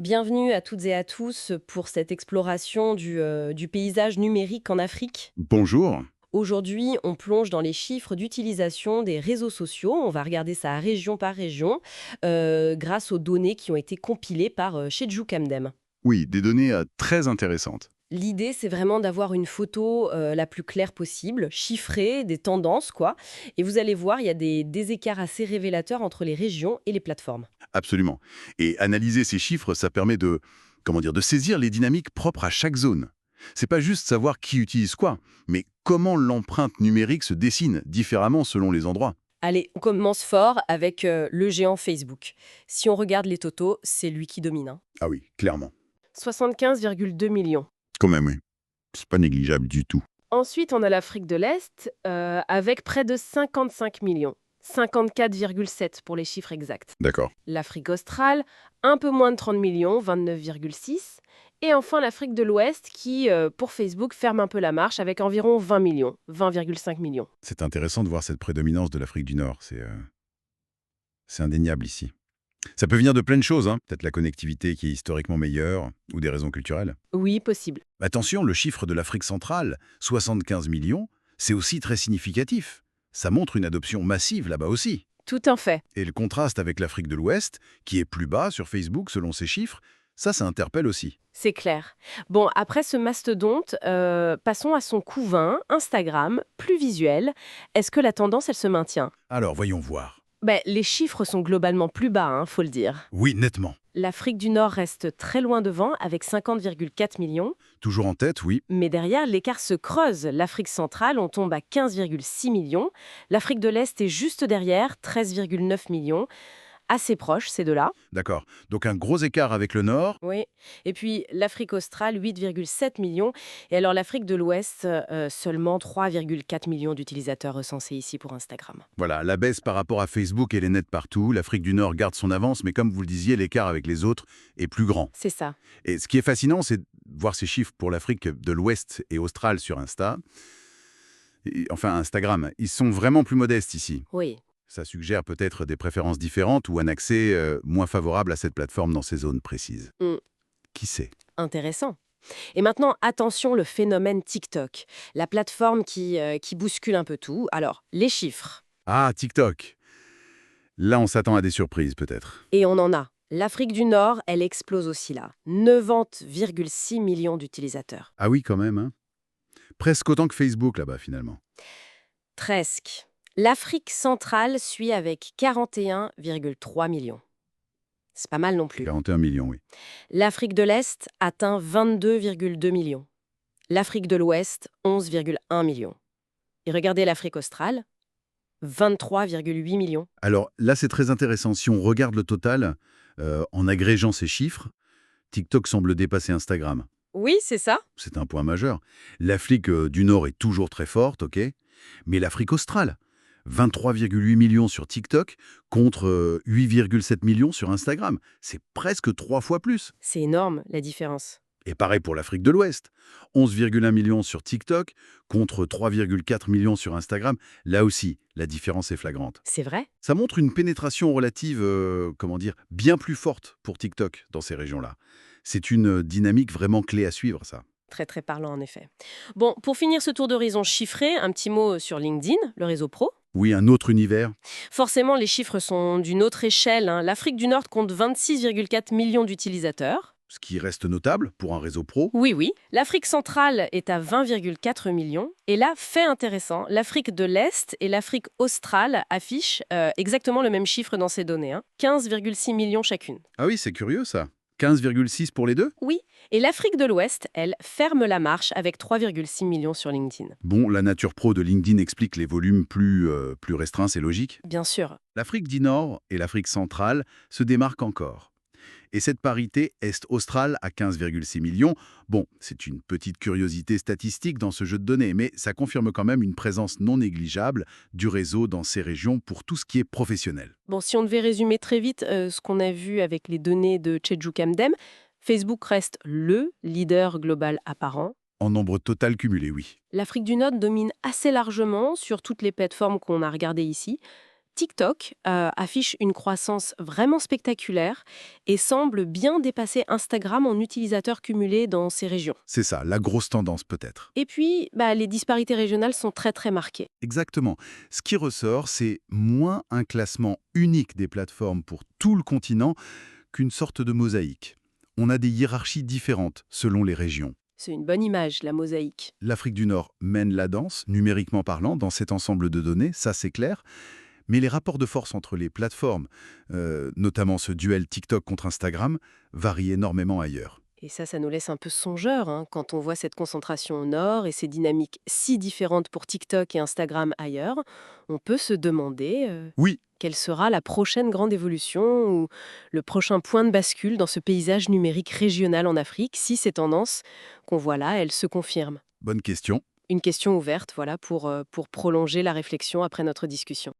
Bienvenue à toutes et à tous pour cette exploration du paysage numérique en Afrique. Bonjour. Aujourd'hui, on plonge dans les chiffres d'utilisation des réseaux sociaux. On va regarder ça région par région grâce aux données qui ont été compilées par Shedju Kamdem. Oui, des données très intéressantes. L'idée, c'est vraiment d'avoir une photo la plus claire possible, chiffrée, des tendances, quoi. Et vous allez voir, il y a des écarts assez révélateurs entre les régions et les plateformes. Absolument. Et analyser ces chiffres, ça permet de, comment dire, de saisir les dynamiques propres à chaque zone. C'est pas juste savoir qui utilise quoi, mais comment l'empreinte numérique se dessine différemment selon les endroits. Allez, on commence fort avec le géant Facebook. Si on regarde les totaux, c'est lui qui domine, hein. Ah oui, clairement. 75,2 millions. Quand même, oui. C'est pas négligeable du tout. Ensuite, on a l'Afrique de l'Est avec près de 55 millions. 54,7 pour les chiffres exacts. D'accord. L'Afrique australe, un peu moins de 30 millions, 29,6. Et enfin, l'Afrique de l'Ouest qui, pour Facebook, ferme un peu la marche avec environ 20 millions, 20,5 millions. C'est intéressant de voir cette prédominance de l'Afrique du Nord. C'est indéniable ici. Ça peut venir de plein de choses, hein. Peut-être la connectivité qui est historiquement meilleure, ou des raisons culturelles. Oui, possible. Attention, le chiffre de l'Afrique centrale, 75 millions, c'est aussi très significatif. Ça montre une adoption massive là-bas aussi. Tout un fait. Et le contraste avec l'Afrique de l'Ouest, qui est plus bas sur Facebook selon ces chiffres, ça interpelle aussi. C'est clair. Bon, après ce mastodonte, passons à son couvain, Instagram, plus visuel. Est-ce que la tendance, elle se maintient? Alors, voyons voir. Les chiffres sont globalement plus bas, hein, faut le dire. Oui, nettement. L'Afrique du Nord reste très loin devant, avec 50,4 millions. Toujours en tête, oui. Mais derrière, l'écart se creuse. L'Afrique centrale, on tombe à 15,6 millions. L'Afrique de l'Est est juste derrière, 13,9 millions. Assez proches, ces deux-là. D'accord. Donc un gros écart avec le Nord. Oui. Et puis l'Afrique australe, 8,7 millions. Et alors l'Afrique de l'Ouest, seulement 3,4 millions d'utilisateurs recensés ici pour Instagram. Voilà, la baisse par rapport à Facebook, elle est nette partout. L'Afrique du Nord garde son avance, mais comme vous le disiez, l'écart avec les autres est plus grand. C'est ça. Et ce qui est fascinant, c'est de voir ces chiffres pour l'Afrique de l'Ouest et australe sur enfin Instagram. Ils sont vraiment plus modestes ici. Oui. Ça suggère peut-être des préférences différentes ou un accès moins favorable à cette plateforme dans ces zones précises. Hmm. Qui sait? Intéressant. Et maintenant, attention, le phénomène TikTok, la plateforme qui bouscule un peu tout. Alors, les chiffres. Ah, TikTok. Là, on s'attend à des surprises peut-être. Et on en a. L'Afrique du Nord, elle explose aussi là. 90,6 millions d'utilisateurs. Ah oui, quand même, hein. Presque autant que Facebook là-bas finalement. Presque. L'Afrique centrale suit avec 41,3 millions. C'est pas mal non plus. 41 millions, oui. L'Afrique de l'Est atteint 22,2 millions. L'Afrique de l'Ouest, 11,1 millions. Et regardez l'Afrique australe, 23,8 millions. Alors là, c'est très intéressant. Si on regarde le total, en agrégeant ces chiffres, TikTok semble dépasser Instagram. Oui, c'est ça. C'est un point majeur. L'Afrique du Nord est toujours très forte, ok. Mais l'Afrique australe, 23,8 millions sur TikTok contre 8,7 millions sur Instagram. C'est presque 3 fois plus. C'est énorme, la différence. Et pareil pour l'Afrique de l'Ouest. 11,1 millions sur TikTok contre 3,4 millions sur Instagram. Là aussi, la différence est flagrante. C'est vrai? Ça montre une pénétration relative, bien plus forte pour TikTok dans ces régions-là. C'est une dynamique vraiment clé à suivre, ça. Très très parlant en effet. Bon, pour finir ce tour d'horizon chiffré, un petit mot sur LinkedIn, le réseau pro. Oui, un autre univers. Forcément, les chiffres sont d'une autre échelle, hein. L'Afrique du Nord compte 26,4 millions d'utilisateurs. Ce qui reste notable pour un réseau pro. Oui, oui. L'Afrique centrale est à 20,4 millions. Et là, fait intéressant, l'Afrique de l'Est et l'Afrique australe affichent exactement le même chiffre dans ces données, hein. 15,6 millions chacune. Ah oui, c'est curieux ça. 15,6 pour les deux. Oui. Et l'Afrique de l'Ouest, elle, ferme la marche avec 3,6 millions sur LinkedIn. Bon, la nature pro de LinkedIn explique les volumes plus restreints, c'est logique. Bien sûr. L'Afrique du Nord et l'Afrique centrale se démarquent encore. Et cette parité est-australe à 15,6 millions, bon, c'est une petite curiosité statistique dans ce jeu de données, mais ça confirme quand même une présence non négligeable du réseau dans ces régions pour tout ce qui est professionnel. Bon, si on devait résumer très vite ce qu'on a vu avec les données de Shedju Kamdem, Facebook reste le leader global apparent. En nombre total cumulé, oui. L'Afrique du Nord domine assez largement sur toutes les plateformes qu'on a regardées ici. TikTok affiche une croissance vraiment spectaculaire et semble bien dépasser Instagram en utilisateurs cumulés dans ces régions. C'est ça, la grosse tendance peut-être. Et puis, les disparités régionales sont très très marquées. Exactement. Ce qui ressort, c'est moins un classement unique des plateformes pour tout le continent qu'une sorte de mosaïque. On a des hiérarchies différentes selon les régions. C'est une bonne image, la mosaïque. L'Afrique du Nord mène la danse, numériquement parlant, dans cet ensemble de données, ça c'est clair. Mais les rapports de force entre les plateformes, notamment ce duel TikTok contre Instagram, varient énormément ailleurs. Et ça nous laisse un peu songeur hein, quand on voit cette concentration au nord et ces dynamiques si différentes pour TikTok et Instagram ailleurs. On peut se demander Oui, quelle sera la prochaine grande évolution ou le prochain point de bascule dans ce paysage numérique régional en Afrique, si ces tendances qu'on voit là, elles se confirment. bonne question. Une question ouverte, voilà, pour prolonger la réflexion après notre discussion.